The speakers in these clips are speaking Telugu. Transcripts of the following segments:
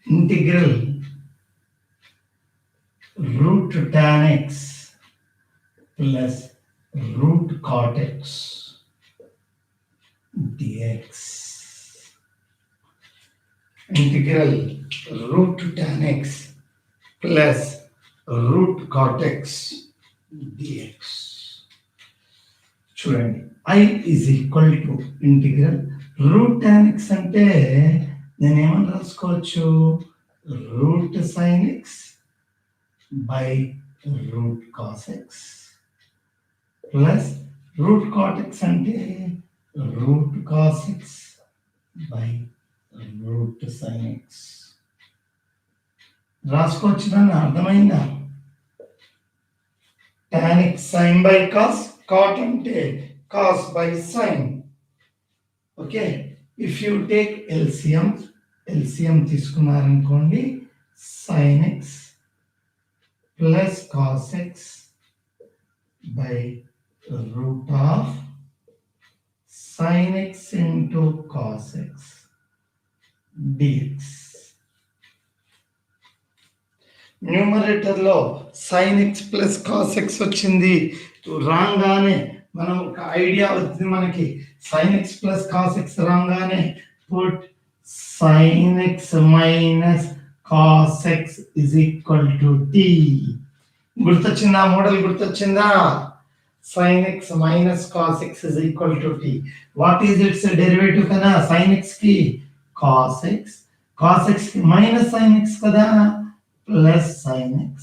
Integral root tan x plus root cot x dx. Integral root tan x plus root cot x dx. చూడండి I is equal to integral root tan x అంటే నేను ఏమని రాసుకోవచ్చు root sin x by root cos x plus root cot x అంటే root cos x by root sin x. రాసుకోవచ్చు దాన్ని అర్థమైందా tan x sin by cos cot అంటే cos by sin. Okay if you take LCM తీసుకున్నారనుకోండి sin x plus cos x by root of sin x into cos x dx. న్యూమరేటర్లో sin x plus cos x వచ్చింది రాగానే మనం ఒక ఐడియా వచ్చింది మనకి sin x plus cos x రాగానే put sin x minus cos x is equal to t. గుర్తొచ్చిందా మోడల్ గుర్తొచ్చిందా sin x minus cos x is equal to t. what is its derivative కదా sin x కి cos x కి minus sin x కదా plus sin x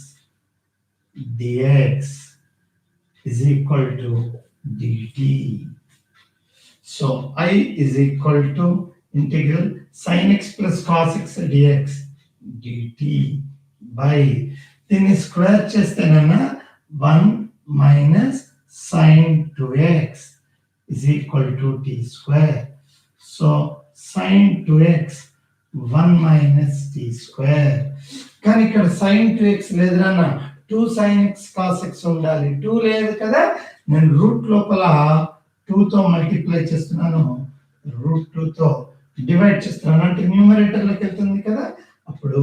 dx is equal to dt. so I is equal to integral sin x plus cos x dx dt by దీన్ని square చేస్తేనన్నా 1 minus sin 2x is equal to t square. so sin 2x 1 minus t square. కానీ ఇక్కడ sin 2x లేదన్న 2 sin x cos x ఉండాలి 2 లేదు కదా నేను రూట్ లోపల 2 తో మల్టిప్లై చేస్తున్నాను రూట్ 2 తో డివైడ్ చేస్తున్నాను అంటే న్యూమరేటర్ లోకి వెళ్తుంది కదా అప్పుడు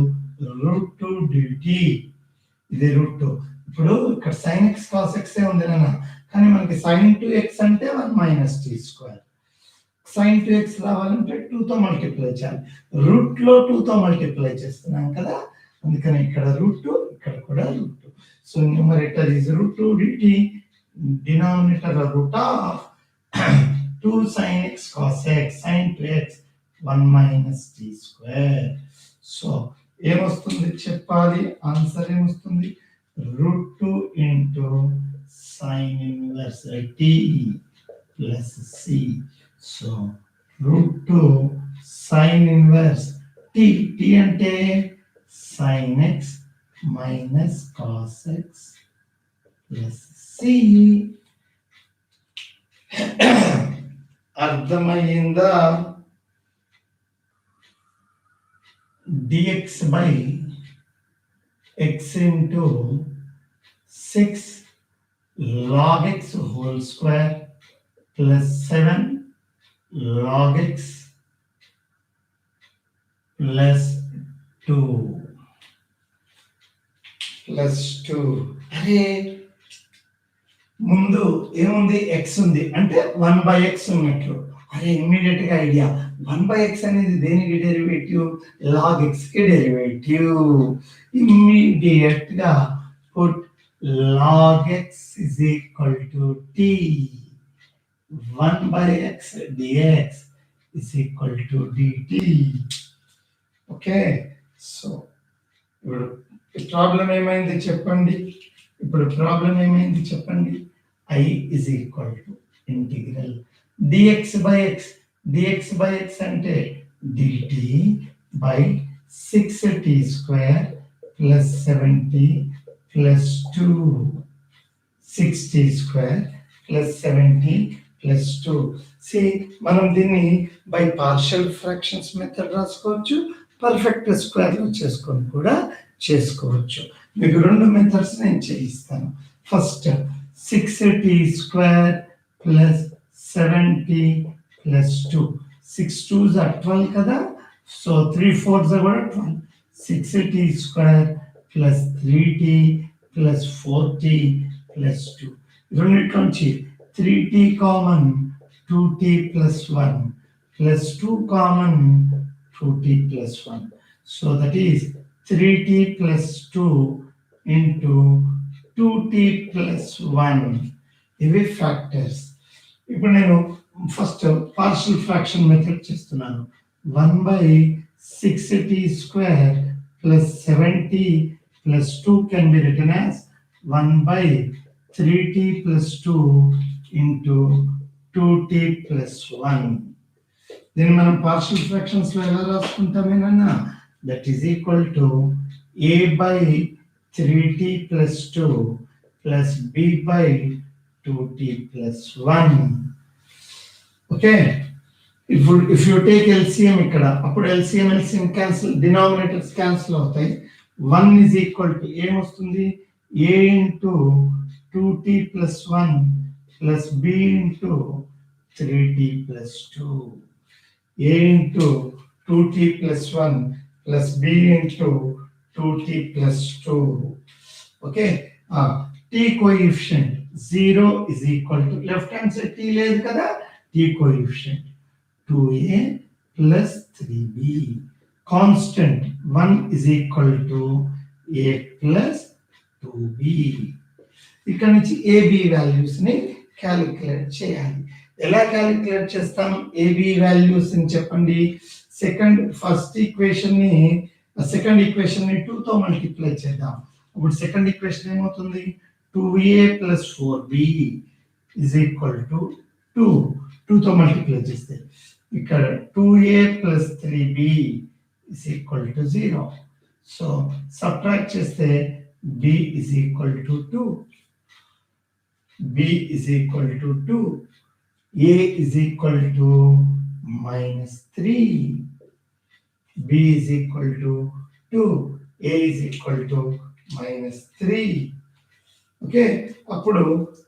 రూట్ 2 dt ఇది రూట్ 2. ఇప్పుడు ఇక్కడ sin x cos x ఉంది నాన్న కానీ మనకి sin 2x అంటే 1 minus t square. sin 2x రావాలంటే 2 తో మల్టిప్లై చేయాలి రూట్ లో 2 తో మల్టిప్లై చేస్తున్నాం కదా అందుకని ఇక్కడ రూట్ 2 ఇక్కడ కూడా root 2. So numerator is root 2 dt denominator root of 2 sin x cos x sin 2x 1 minus t square. So ఏమొస్తుంది చెప్పాలి ఆన్సర్ ఏమొస్తుంది root 2 into sin inverse t plus c. So root 2 sin inverse t అంటే sin x minus cos x plus c. అర్థమైందా dx by x into 6 log x whole square plus 7 log x plus 2 plus 2. అరే ముందు ఏముంది x ఉంది అంటే 1/x ఉన్నట్లు అరే ఇమ్మీడియట్ గా ఐడియా 1/x అనేది దేనికి డెరివేటివ్ log x కి డెరివేటివ్ ఇమ్మీడియట్ గా put log x is equal to t 1/x dx is equal to dt. Okay so ఇప్పుడు ప్రాబ్లం ఏమైంది చెప్పండి I is equal to integral dx by x అంటే dt by 6t square plus 7t plus 2 6t square plus 7t plus 2. See మనం దీన్ని బై పార్షియల్ ఫ్రాక్షన్స్ మెథడ్ రాసుకోవచ్చు పర్ఫెక్ట్ స్క్వేర్ లో చేసుకొని కూడా చేసుకోవచ్చు మీకు రెండు మెథడ్స్ నేను చేయిస్తాను first 6t square plus 7t plus 2 6 2s are 12 కదా so 3 4s are 12 6t square plus 3t plus 4t plus 2. రెండిట్లోంచి 3t common 2t plus 1 plus 2 common 2t plus 1. So that is 3t plus 2 into 2t plus 1. ఇవి ఫ్యాక్టర్స్. ఇప్పుడు నేను ఫస్ట్ పార్షియల్ ఫ్రాక్షన్ మెథడ్ చేస్తున్నాను. 1/6t square plus 7t plus 2 can be written as 1/3t plus 2 into 2t plus 1. దీన్ని మనం పార్షియల్ ఫ్రాక్షన్స్ లో ఎలా రాసుకుంటామేనన్నా, that is equal to a/3t plus 2 plus b/2t plus 1. Okay, if you take LCM ఇక్కడ, అప్పుడు LCM క్యాన్సిల్, డినామినేటర్స్ క్యాన్సిల్ అవుతాయి. 1 is equal to ఏమొస్తుంది, a into 2t plus 1 plus b into 3t plus 2. a into 2t plus 1 plus b into 2t plus 2. Okay, t coefficient 0 is equal to, left hand side t లేదు కదా, t coefficient 2a plus 3b. Constant 1 is equal to a plus 2b. ఇక్కడ నుంచి ab వాల్యూస్ ని క్యాలిక్యులేట్ చేయాలి. ఎలా క్యాలిక్యులేట్ చేస్తాం ab వాల్యూస్ అని చెప్పండి. ఫస్ట్ ఈక్వేషన్ ని 2 తో మల్టిప్లై చేద్దాం. అప్పుడు సెకండ్ ఈక్వేషన్ ఏమవుతుంది, 2a plus 4b is equal to 2 తో మల్టిప్లై చేస్తే ఇక్కడ 2a plus 3b is equal to 0. So subtract చేస్తే b is equal to 2, b is equal to 2, a is equal to -3, b is equal to 2, a is equal to -3. Okay, అప్పుడు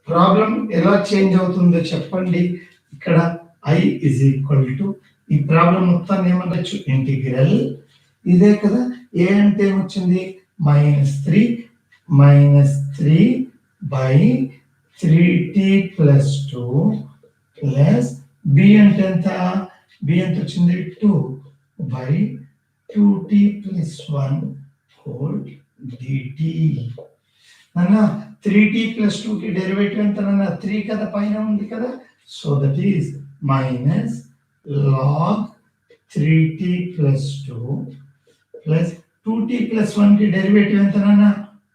ప్రాబ్లం ఎలా చేంజ్ అవుతుందో చెప్పండి. ఇక్కడ i is equal to, ఈ ప్రాబ్లం మొత్తాన్ని ఏమనొచ్చు, ఇంటిగ్రల్. ఇదే కదా, a అంటే ఏమొచ్చింది, -3/3t plus 2 ప్లస్ b అంటే ఎంత, b ఎంత వచ్చింది, 2/2t plus 1 whole dt. అన్నా 3t plus 2 కి డెరివేటివ్ ఎంత అన్నా, 3 కదా, పైన ఉంది కదా. So that is minus log 3t plus 2 plus 2t plus 1 కి డెరివేటివ్ ఎంత అన్నా,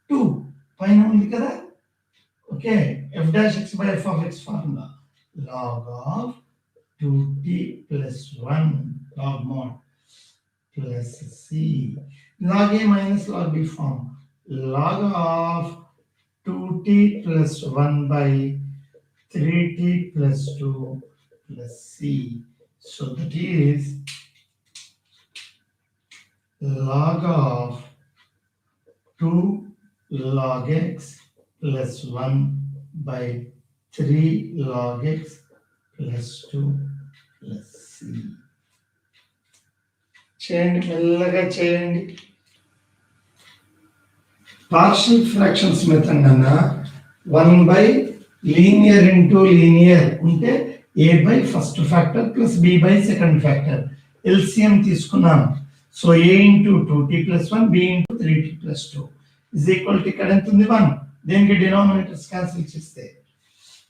2 పైన ఉంది కదా. Okay, f'(x by f of x) formula log of 2t plus 1 log mod plus c. log a minus log b form, log of 2t plus 1/3t plus 2 plus c. So that is log of 2 log x plus 1/3 log x plus 2 plus c. చేయండి, మెల్లగా చేయండి. పార్షియల్ ఫ్రాక్షన్స్ మెథడ్ అన్నా 1 లీనియర్ ఇంటూ లీనియర్ ఉంటే a by first factor plus b by second factor. LCM తీసుకున్నాం. So a into 2t plus 1 b into 3t plus 2 is equal to, ఇక్కడ ఎంత ఉంది, 1. దీనికి డినామినేటర్స్ క్యాన్సిల్ చేస్తే,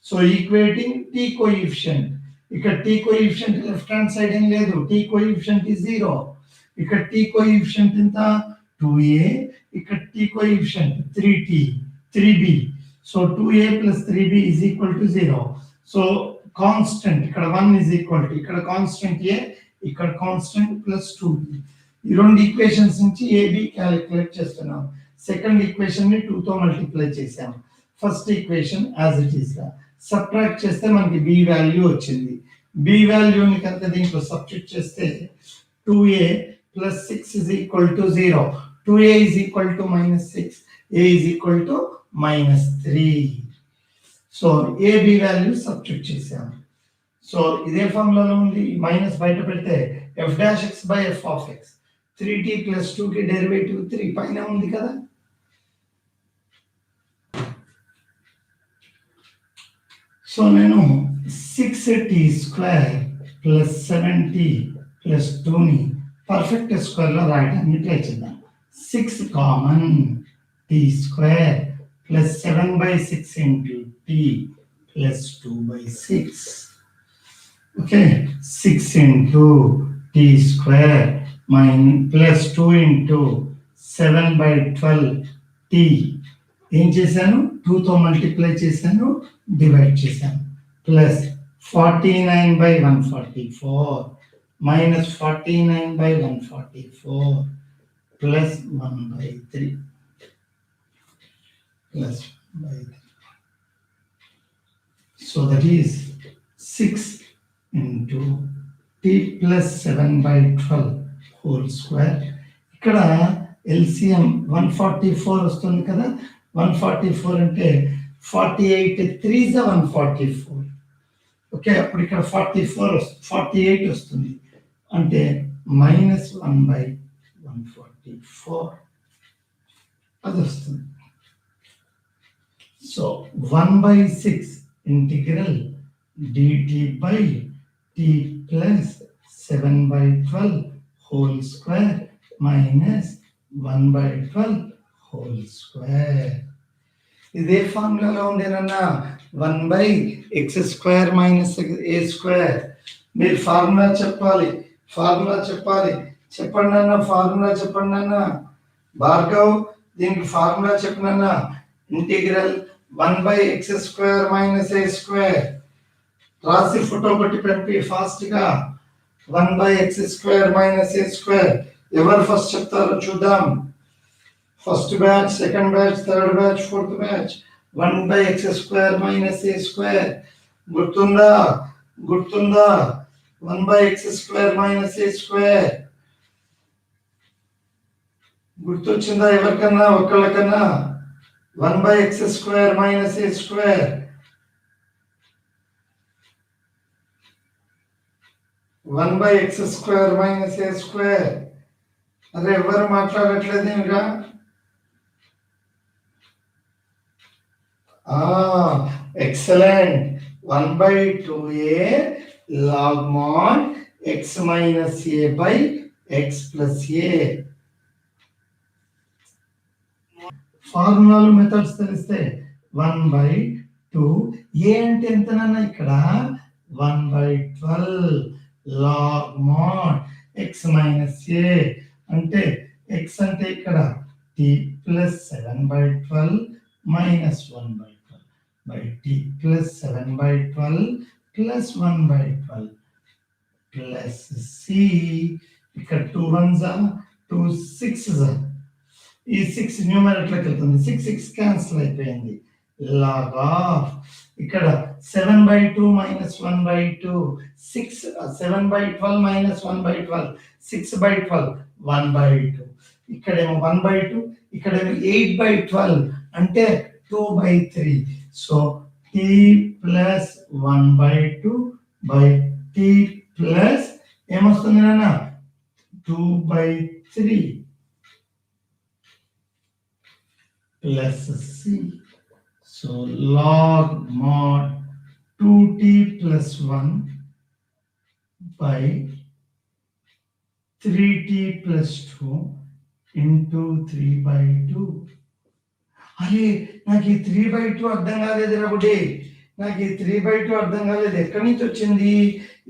సో ఈక్వేటింగ్ t కోఎఫిషియంట్. ఇక్కడ t coefficient left hand side ఏం లేదు, t కోఎఫిషియంట్ is 0. ఇక్కడ t కోఎఫిషియంట్ ఎంత, 2a. ఇక్కడ t coefficient 3b. So 2a plus 3b is equal to 0. So constant ఇక్కడ 1 is equal to, ఇక్కడ కాన్స్టెంట్ a, ఇక్కడ కాన్స్టెంట్ ప్లస్ 2b. ఈ రెండు ఈక్వేషన్స్ నుంచి ab క్యాలిక్యులేట్ చేస్తున్నాం. సెకండ్ ఈక్వేషన్ ని 2 తో మల్టిప్లై చేసాం. First equation as it is గా సబ్ట్రాక్ట్ చేస్తే మనకి b వాల్యూ వచ్చింది. b వాల్యూని కనుక దీంట్లో సబ్స్టిట్యూట్ చేస్తే 2a plus 6 is equal to 0. 2a is equal to -6, a is equal to -3. So ab value substitute చేసాం. సో ఇదే ఫార్ములాలో ఉంది, మైనస్ బయట పెడితే f'(x by f of x). 3t + 2కి డెరివేటివ్ 3 పైన ఉంది కదా. సో నేను 6t² + 7t + 2ని పర్ఫెక్ట్ స్క్వేర్లో రాయడానికి ట్రై చేద్దాం. 6 common t² + 7/6 × t + 2/6. Okay, 6 × t² + 2 × 7/12t. ఏం చేశాను? 2తో మల్టిప్లై చేశాను, డివైడ్ చేశాను. Plus 49/144 minus 49/144 plus 1/3 plus 1/3. So that is 6 × t + 7/12 whole square. ఇక్కడ ఎల్సిఎం 144 వస్తుంది కదా. 144 అంటే 48 3s 144. ఓకే, అప్పుడు ఇక్కడ 48 వస్తుంది, అంటే -1/144 అది వస్తుంది. So 1/6 integral dt/t + 7/12 whole square -1/12 whole square. ఇదే ఫార్ములాలో ఉండేనన్నా 1/x² - a². మీరు ఫార్ములా చెప్పాలి. చెప్పండి అన్న, ఫార్ములా చెప్పండి అన్న. భార్గవ్, దీనికి ఫార్ములా చెప్పనన్నా. Integral 1/x² - a². రాసి ఫోటో కొట్టి పంపి ఫాస్ట్గా. 1/x² - a². ఎవరు ఫస్ట్ చెప్తారో చూద్దాం. First batch, second batch, third batch, fourth batch. 1/x² - a². గుర్తుందా? 1/x² - a². గుర్తొచ్చిందా ఎవరికన్నా? ఒక్కళ్ళకన్నా? 1/x² - a². 1/x² - a². అరే ఎవరు మాట్లాడట్లేదు ఇంకా? Excellent. 1/2a log mod x - a/x + a. ఫార్ములాలు మెథడ్స్ తెలిస్తే 1/2 a అంటే ఎంతనన్నా? ఇక్కడ 1/12 log mod x - a అంటే x అంటే ఇక్కడ t + 7/12 -1/12 t + 7/12 + 1/12 ప్లస్ c. ఇక్కడ 2 1s 2 6s. ఈ 6 న్యూమరేటర్కి వెళ్తుంది. 6 క్యాన్సిల్ అయిపోయింది. log ఆఫ్ ఇక్కడ 7/2 - 1/2 6 7/12 - 1/12 6/12 1/2. ఇక్కడేమో 1/2, ఇక్కడేమో 8/12 అంటే 2/3. సో t + 1/2/t ప్లస్ ఏమొస్తుంది నాన్న? 2/3 plus c. So log mod 2t + 1/3t + 2 × 3/2. అరే నాకు ఈ 3/2 అర్థం కాలేదు రాబుడి. అర్థం కాలేదు. ఎక్కడి నుంచి వచ్చింది?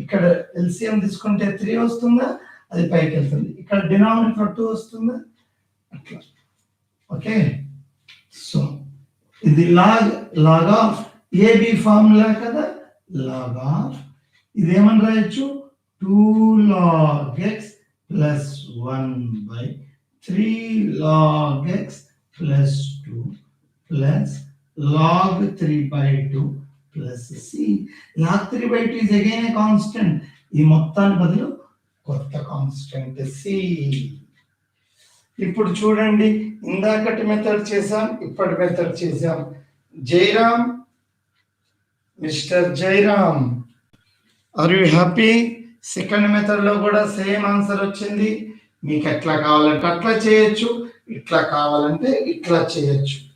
ఇక్కడ ఎల్సిఎం తీసుకుంటే 3 వస్తుందా? అది పైకి వెళ్తుంది. ఇక్కడ డినామినేటర్ 2 వస్తుందా? అట్లా. ఓకే, సో ఇది లాగ్ ఆఫ్ ఏబి ఫార్ములా కదా. లాగ్ ఆఫ్ ఇదేమని రాయొచ్చు? 2 log x + 1/3 log x + 2 plus log 3/2 plus c. log 3/2 is again a constant. ఈ మొత్తాన్ని బదులు కొత్త కాన్స్టెంట్ c. ఇప్పుడు చూడండి, ఇందాకటి మెథడ్ చేసాం, ఇప్పటి మెథడ్ చేసాం. Jairam, mister Jairam, are you happy? Second method లో కూడా సేమ్ ఆన్సర్ వచ్చింది. మీకు ఎట్లా కావాలంటే అట్లా చేయొచ్చు, ఇట్లా కావాలంటే ఇట్లా చేయొచ్చు.